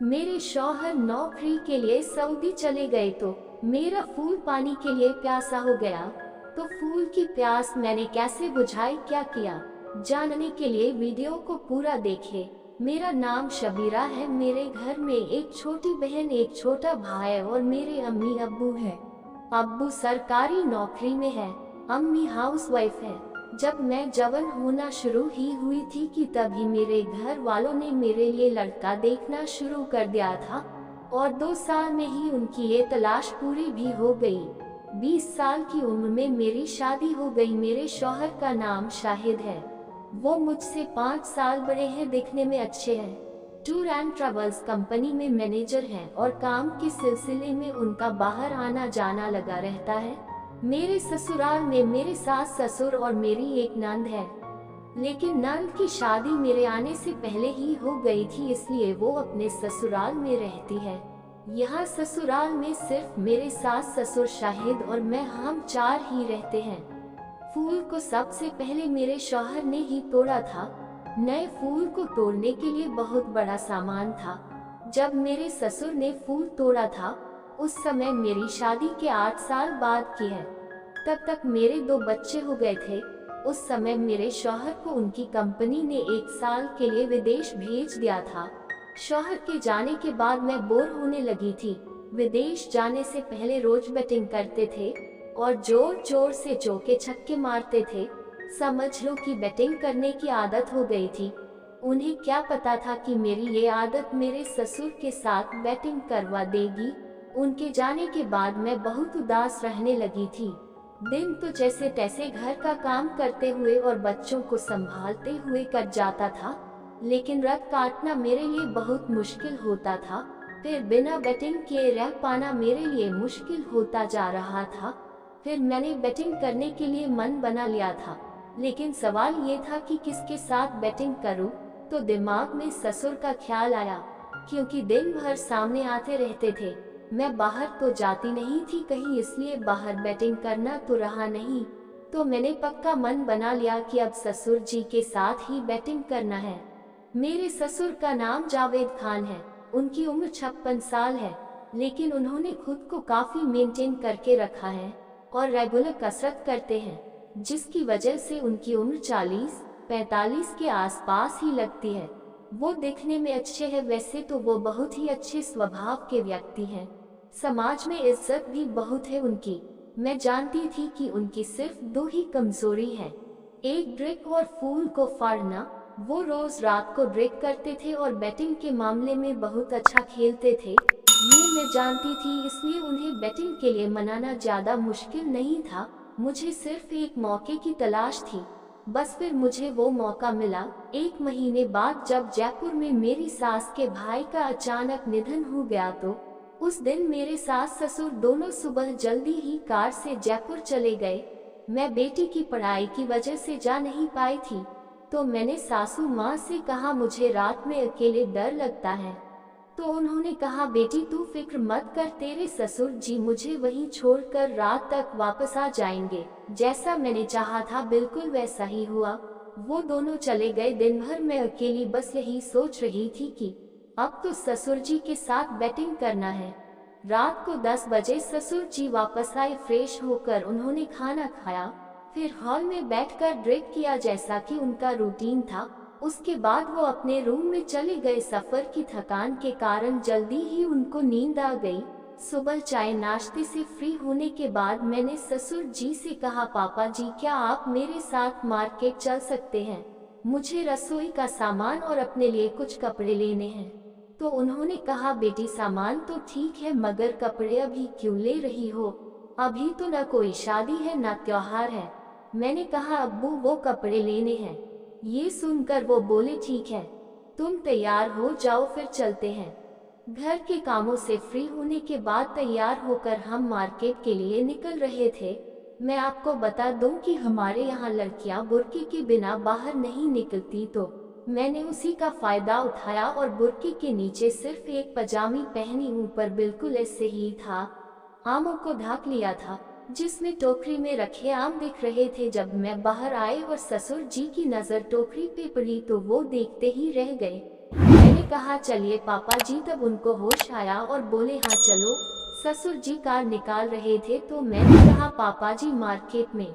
मेरे शौहर नौकरी के लिए सऊदी चले गए तो मेरा फूल पानी के लिए प्यासा हो गया। तो फूल की प्यास मैंने कैसे बुझाई, क्या किया, जानने के लिए वीडियो को पूरा देखें। मेरा नाम शबीरा है। मेरे घर में एक छोटी बहन, एक छोटा भाई और मेरे अम्मी अब्बू है। अब्बू सरकारी नौकरी में है, अम्मी हाउसवाइफ है। जब मैं जवान होना शुरू ही हुई थी कि तभी मेरे घर वालों ने मेरे लिए लड़का देखना शुरू कर दिया था और 2 साल में ही उनकी ये तलाश पूरी भी हो गई। 20 साल की उम्र में मेरी शादी हो गई। मेरे शौहर का नाम शाहिद है। वो मुझसे 5 साल बड़े हैं, दिखने में अच्छे हैं। टूर एंड ट्रेवल्स कंपनी में मैनेजर हैं और काम के सिलसिले में उनका बाहर आना जाना लगा रहता है। मेरे ससुराल में मेरे सास ससुर और मेरी एक नंद है, लेकिन नंद की शादी मेरे आने से पहले ही हो गई थी, इसलिए वो अपने ससुराल में रहती है। यहाँ ससुराल में सिर्फ मेरे सास ससुर शाहिद और मैं, हम 4 ही रहते हैं। फूल को सबसे पहले मेरे शौहर ने ही तोड़ा था। नए फूल को तोड़ने के लिए बहुत बड़ा सामान था। जब मेरे ससुर ने फूल तोड़ा था उस समय मेरी शादी के 8 साल बाद की है। तब तक मेरे 2 बच्चे हो गए थे। उस समय मेरे शौहर को उनकी कंपनी ने 1 साल के लिए विदेश भेज दिया था। शौहर के जाने के बाद मैं बोर होने लगी थी। विदेश जाने से पहले रोज बैटिंग करते थे और जोर जोर से चौके छक्के मारते थे। समझ लो कि बैटिंग करने की आदत हो गई थी। उन्हें क्या पता था कि मेरी ये आदत मेरे ससुर के साथ बैटिंग करवा देगी। उनके जाने के बाद मैं बहुत उदास रहने लगी थी। दिन तो जैसे तैसे घर का काम करते हुए और बच्चों को संभालते हुए कट जाता था, लेकिन रात काटना मेरे लिए बहुत मुश्किल होता था। फिर बिना बैटिंग किए रह पाना मेरे लिए मुश्किल होता जा रहा था। फिर मैंने बैटिंग करने के लिए मन बना लिया था, लेकिन सवाल ये था कि किसके साथ बैटिंग करूं। तो दिमाग में ससुर का ख्याल आया, क्योंकि दिन भर सामने आते रहते थे। मैं बाहर तो जाती नहीं थी कहीं, इसलिए बाहर बैटिंग करना तो रहा नहीं। तो मैंने पक्का मन बना लिया कि अब ससुर जी के साथ ही बैटिंग करना है। मेरे ससुर का नाम जावेद खान है। उनकी उम्र 56 साल है, लेकिन उन्होंने खुद को काफी मेंटेन करके रखा है और रेगुलर कसरत करते हैं, जिसकी वजह से उनकी उम्र 40-45 के आसपास ही लगती है। वो दिखने में अच्छे हैं, वैसे तो वो बहुत ही अच्छे स्वभाव के व्यक्ति हैं। समाज में इज्जत भी बहुत है उनकी। मैं जानती थी कि उनकी सिर्फ 2 ही कमजोरी है, एक ड्रिक और फूल को फाड़ना। वो रोज रात को ड्रिक करते थे और बैटिंग के मामले में बहुत अच्छा खेलते थे। ये मैं जानती थी, इसलिए उन्हें बैटिंग के लिए मनाना ज्यादा मुश्किल नहीं था। मुझे सिर्फ एक मौके की तलाश थी, बस फिर मुझे वो मौका मिला। 1 महीने बाद जब जयपुर में मेरी सास के भाई का अचानक निधन हो गया, तो उस दिन मेरे सास ससुर दोनों सुबह जल्दी ही कार से जयपुर चले गए। मैं बेटी की पढ़ाई की वजह से जा नहीं पाई थी, तो मैंने सासू माँ से कहा मुझे रात में अकेले डर लगता है। तो उन्होंने कहा बेटी तू फिक्र मत कर, तेरे ससुर जी मुझे वहीं छोड़कर रात तक वापस आ जाएंगे। जैसा मैंने चाहा था बिल्कुल वैसा ही हुआ। वो दोनों चले गए। दिन भर मैं अकेली बस यही सोच रही थी कि अब तो ससुर जी के साथ बैटिंग करना है। रात को 10 बजे ससुर जी वापस आए। फ्रेश होकर उन्होंने खाना खाया, फिर हॉल में बैठकर ड्रिंक किया जैसा कि उनका रूटीन था। उसके बाद वो अपने रूम में चले गए। सफर की थकान के कारण जल्दी ही उनको नींद आ गई। सुबह चाय नाश्ते से फ्री होने के बाद मैंने ससुर जी से कहा पापा जी क्या आप मेरे साथ मार्केट चल सकते हैं, मुझे रसोई का सामान और अपने लिए कुछ कपड़े लेने हैं। तो उन्होंने कहा बेटी सामान तो ठीक है, मगर कपड़े अभी क्यों ले रही हो, अभी तो न कोई शादी है न त्योहार है। मैंने कहा अब्बू वो कपड़े लेने हैं। ये सुनकर वो बोले ठीक है, तुम तैयार हो जाओ फिर चलते हैं। घर के कामों से फ्री होने के बाद तैयार होकर हम मार्केट के लिए निकल रहे थे। मैं आपको बता दूं कि हमारे यहाँ लड़कियां बुर्के के बिना बाहर नहीं निकलती, तो मैंने उसी का फायदा उठाया और बुर्के के नीचे सिर्फ एक पजामी पहनी, ऊपर बिल्कुल ऐसे ही था। आमों को ढक लिया था, जिसमें टोकरी में रखे आम दिख रहे थे। जब मैं बाहर आए और ससुर जी की नजर टोकरी पे पड़ी तो वो देखते ही रह गए। मैंने कहा चलिए पापा जी। तब उनको होश आया और बोले हाँ चलो। ससुर जी कार निकाल रहे थे तो मैंने कहा पापा जी मार्केट में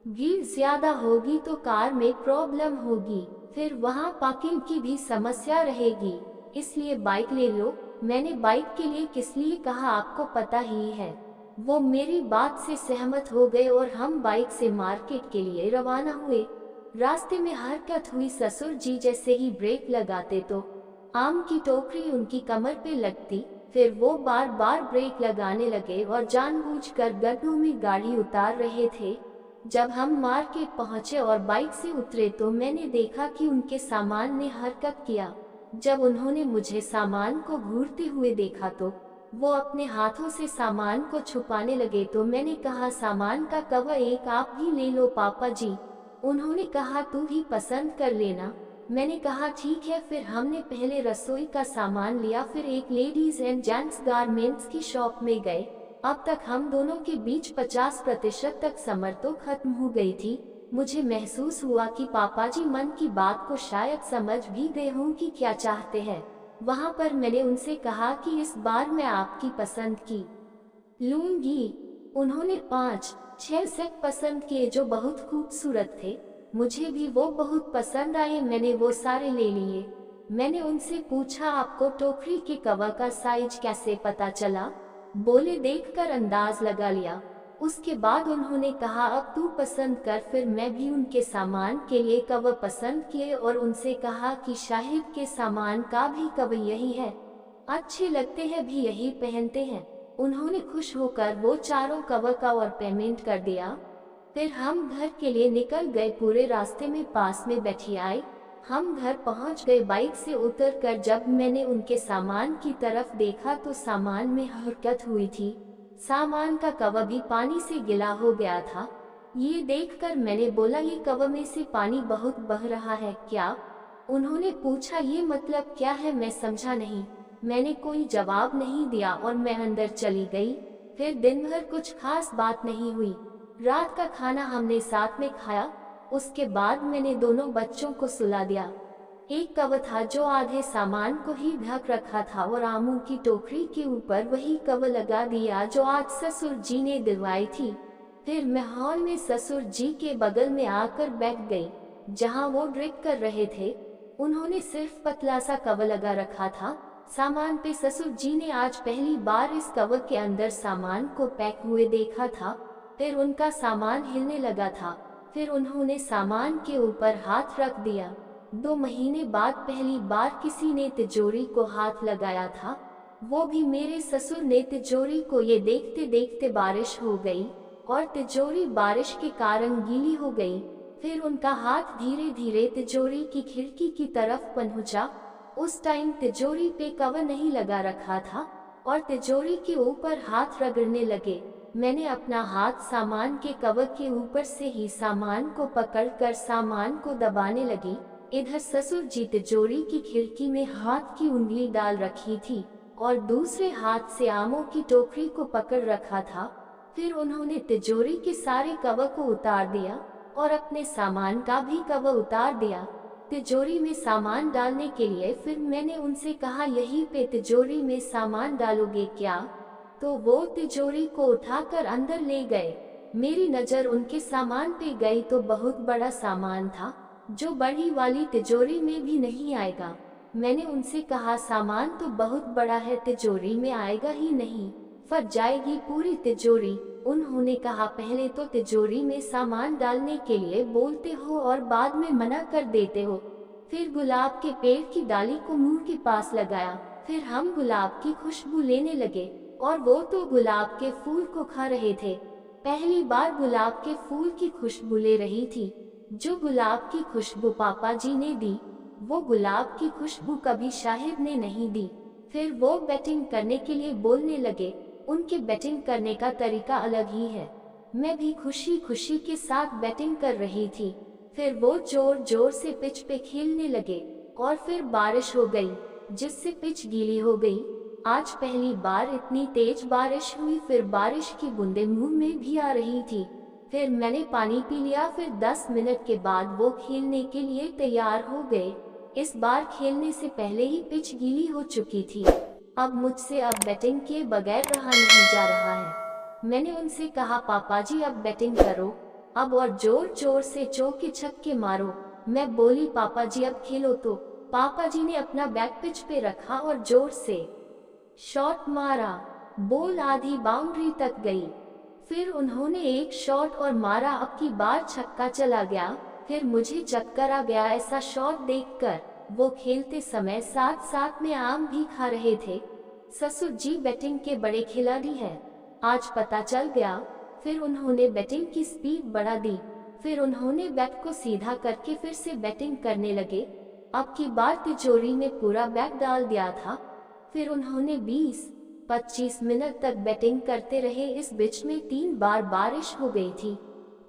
भीड़ ज्यादा होगी तो कार में प्रॉब्लम होगी, फिर वहाँ पार्किंग की भी समस्या रहेगी, इसलिए बाइक ले लो। मैंने बाइक के लिए किस लिए कहा आपको पता ही है। वो मेरी बात से सहमत हो गए और हम बाइक से मार्केट के लिए रवाना हुए। रास्ते में हरकत हुई, ससुर जी जैसे ही ब्रेक लगाते तो आम की टोकरी उनकी कमर पे लगती, फिर वो बार बार ब्रेक लगाने लगे और जानबूझकर गड्ढों में गाड़ी उतार रहे थे। जब हम मार्केट पहुंचे और बाइक से उतरे तो मैंने देखा कि उनके सामान ने हरकत किया। जब उन्होंने मुझे सामान को घूरते हुए देखा तो वो अपने हाथों से सामान को छुपाने लगे, तो मैंने कहा सामान का कवर एक आप भी ले लो पापा जी। उन्होंने कहा तू ही पसंद कर लेना। मैंने कहा ठीक है। फिर हमने पहले रसोई का सामान लिया, फिर एक लेडीज एंड जेंट्स गारमेंट्स की शॉप में गए। अब तक हम दोनों के बीच 50% तक समझ तो खत्म हो गई थी। मुझे महसूस हुआ कि पापा जी मन की बात को शायद समझ भी गए हों कि क्या चाहते हैं। वहाँ पर मैंने उनसे कहा कि इस बार मैं आपकी पसंद की लूंगी। उन्होंने 5-6 सेट पसंद किए जो बहुत खूबसूरत थे। मुझे भी वो बहुत पसंद आए, मैंने वो सारे ले लिए। मैंने उनसे पूछा आपको टोकरी के कवर का साइज कैसे पता चला? बोले देखकर अंदाज लगा लिया। उसके बाद उन्होंने कहा अब तू पसंद कर। फिर मैं भी उनके सामान के लिए कवर पसंद किए और उनसे कहा कि शाहिद के सामान का भी कवर यही है, अच्छे लगते हैं भी यही पहनते हैं। उन्होंने खुश होकर वो चारों कवर का और पेमेंट कर दिया। फिर हम घर के लिए निकल गए। पूरे रास्ते में पास में बैठी आई। हम घर पहुंच गए। बाइक से उतरकर जब मैंने उनके सामान की तरफ देखा तो सामान में हरकत हुई थी। सामान का कवर भी पानी से गिला हो गया था। ये देखकर मैंने बोला ये कवर में से पानी बहुत बह रहा है क्या? उन्होंने पूछा ये मतलब क्या है, मैं समझा नहीं। मैंने कोई जवाब नहीं दिया और मैं अंदर चली गई। फिर दिन भर कुछ खास बात नहीं हुई। रात का खाना हमने साथ में खाया। उसके बाद मैंने दोनों बच्चों को सुला दिया। एक कवर था जो आधे सामान को ही ढक रखा था और आमों की टोकरी के ऊपर वही कवर लगा दिया जो आज ससुर जी ने दिलवाई थी। फिर मैं हॉल में ससुर जी के बगल में आकर बैठ गई जहां वो ड्रिंक कर रहे थे। उन्होंने सिर्फ पतला सा कवर लगा रखा था सामान पे। ससुर जी ने आज पहली बार इस कवर के अंदर सामान को पैक हुए देखा था। फिर उनका सामान हिलने लगा था। फिर उन्होंने सामान के ऊपर हाथ रख दिया। 2 महीने बाद पहली बार किसी ने तिजोरी को हाथ लगाया था, वो भी मेरे ससुर ने। तिजोरी को ये देखते देखते बारिश हो गई और तिजोरी बारिश के कारण गीली हो गई। फिर उनका हाथ धीरे धीरे तिजोरी की खिड़की की तरफ पहुंचा। उस टाइम तिजोरी पे कवर नहीं लगा रखा था और तिजोरी के ऊपर हाथ रगड़ने लगे। मैंने अपना हाथ सामान के कवर के ऊपर से ही सामान को पकड़कर सामान को दबाने लगी। इधर ससुर जी तिजोरी की खिड़की में हाथ की उंगली डाल रखी थी और दूसरे हाथ से आमों की टोकरी को पकड़ रखा था। फिर उन्होंने तिजोरी के सारे कवर को उतार दिया और अपने सामान का भी कवर उतार दिया तिजोरी में सामान डालने के लिए। फिर मैंने उनसे कहा यहीं पे तिजोरी में सामान डालोगे क्या? तो वो तिजोरी को उठाकर अंदर ले गए। मेरी नज़र उनके सामान पे गई तो बहुत बड़ा सामान था जो बड़ी वाली तिजोरी में भी नहीं आएगा। मैंने उनसे कहा सामान तो बहुत बड़ा है, तिजोरी में आएगा ही नहीं, फट जाएगी पूरी तिजोरी। उन्होंने कहा पहले तो तिजोरी में सामान डालने के लिए बोलते हो और बाद में मना कर देते हो। फिर गुलाब के पेड़ की डाली को मुंह के पास लगाया। फिर हम गुलाब की खुशबू लेने लगे और वो तो गुलाब के फूल को खा रहे थे। पहली बार गुलाब के फूल की खुशबू ले रही थी। जो गुलाब की खुशबू पापा जी ने दी, वो गुलाब की खुशबू कभी शाहिद ने नहीं दी। फिर वो बैटिंग करने के लिए बोलने लगे। उनके बैटिंग करने का तरीका अलग ही है। मैं भी खुशी खुशी के साथ बैटिंग कर रही थी। फिर वो जोर जोर से पिच पे खेलने लगे और फिर बारिश हो गई जिससे पिच गीली हो गई। आज पहली बार इतनी तेज बारिश हुई। फिर बारिश की बूंदें मुंह में भी आ रही थी। फिर मैंने पानी पी लिया। फिर 10 मिनट के बाद वो खेलने के लिए तैयार हो गए। इस बार खेलने से पहले ही पिच गीली हो चुकी थी। अब मुझसे बैटिंग किए बगैर रहा नहीं जा रहा है। मैंने उनसे कहा, पापा जी अब बैटिंग करो, अब और जोर जोर से चौके छक्के मारो। मैं बोली, पापा जी अब खेलो तो। पापा जी ने अपना बैट पिच पे रखा और जोर से शॉट मारा। बॉल आधी बाउंड्री तक गई। फिर उन्होंने एक शॉट और मारा, अब की बार छक्का चला गया। फिर मुझे चक्कर आ गया ऐसा शॉट देखकर। वो खेलते समय साथ साथ में आम भी खा रहे थे। ससुर जी बैटिंग के बड़े खिलाड़ी हैं, आज पता चल गया। फिर उन्होंने बैटिंग की स्पीड बढ़ा दी। फिर उन्होंने बैट को सीधा करके फिर से बैटिंग करने लगे। अब की बार तिजोरी में पूरा बैट डाल दिया था। फिर उन्होंने 20-25 मिनट तक बैटिंग करते रहे। इस बीच में 3 बार बारिश हो गई थी।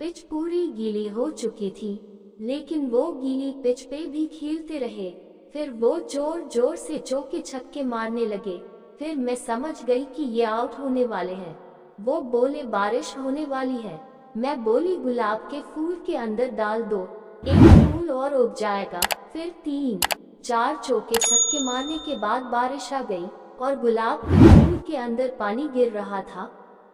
पिच पूरी गीली हो चुकी थी, लेकिन वो गीली पिच पे भी खेलते रहे। फिर वो जोर जोर से चौके छक्के मारने लगे। फिर मैं समझ गई कि ये आउट होने वाले हैं। वो बोले, बारिश होने वाली है। मैं बोली, गुलाब के फूल के अंदर डाल दो, एक फूल और उग जाएगा। फिर 3-4 चौके छक्के मारने के बाद बारिश आ गई और गुलाब के फूल के अंदर पानी गिर रहा था।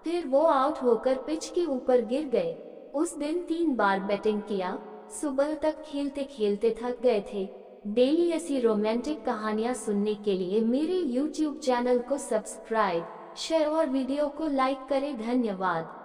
फिर वो आउट होकर पिच के ऊपर गिर गए। उस दिन 3 बार बैटिंग किया। सुबह तक खेलते खेलते थक गए थे। डेली ऐसी रोमांटिक कहानियाँ सुनने के लिए मेरे YouTube चैनल को सब्सक्राइब, शेयर और वीडियो को लाइक करें। धन्यवाद।